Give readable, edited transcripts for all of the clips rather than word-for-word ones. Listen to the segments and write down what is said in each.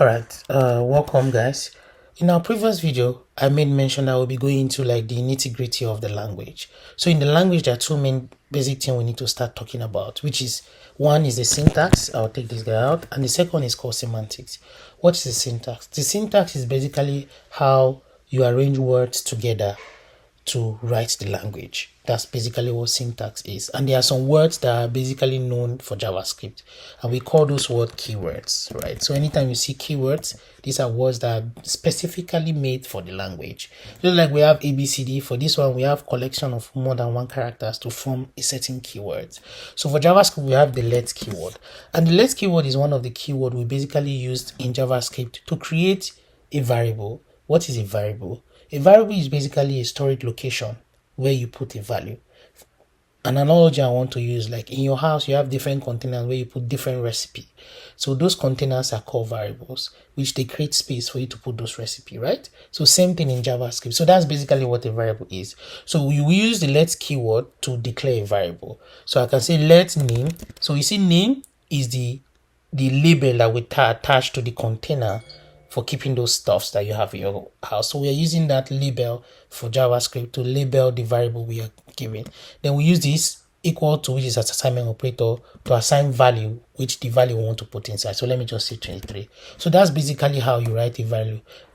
Alright, welcome guys. In our previous video, I made mention that we'll be going into like the nitty-gritty of the language. So in the language, there are two main basic things we need to start talking about, which is one is the syntax. I'll take this guy out, and the second is called semantics. What is the syntax? The syntax is basically how you arrange words together to write the language. That's basically what syntax is. And there are some words that are basically known for JavaScript, and we call those words keywords, right? So anytime you see keywords, these are words that are specifically made for the language. Just like we have ABCD, for this one we have collection of more than one characters to form a certain keyword. So for JavaScript we have the let keyword, and the let keyword is one of the keyword we basically used in JavaScript to create a variable. What is a variable? A variable is basically a storage location where you put a value. An analogy I want to use, like in your house, you have different containers where you put different recipe. So those containers are called variables, which they create space for you to put those recipe, right? So same thing in JavaScript. So that's basically what a variable is. So we will use the let keyword to declare a variable. So I can say let name. So you see name is the label that we attach to the container for keeping those stuffs that you have in your house. So we are using that label for JavaScript to label the variable we are giving. Then we use this equal to, which is an assignment operator, to assign value, which the value we want to put inside. So let me just say 23. So that's basically how you write a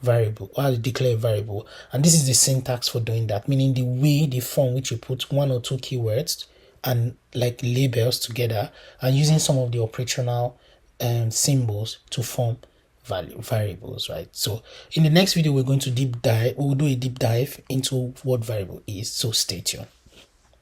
variable, or how you declare a variable. And this is the syntax for doing that, meaning the form which you put one or two keywords and like labels together, and using some of the operational symbols to form variables, right? So in the next video we're going to we'll do a deep dive into what variable is, so stay tuned.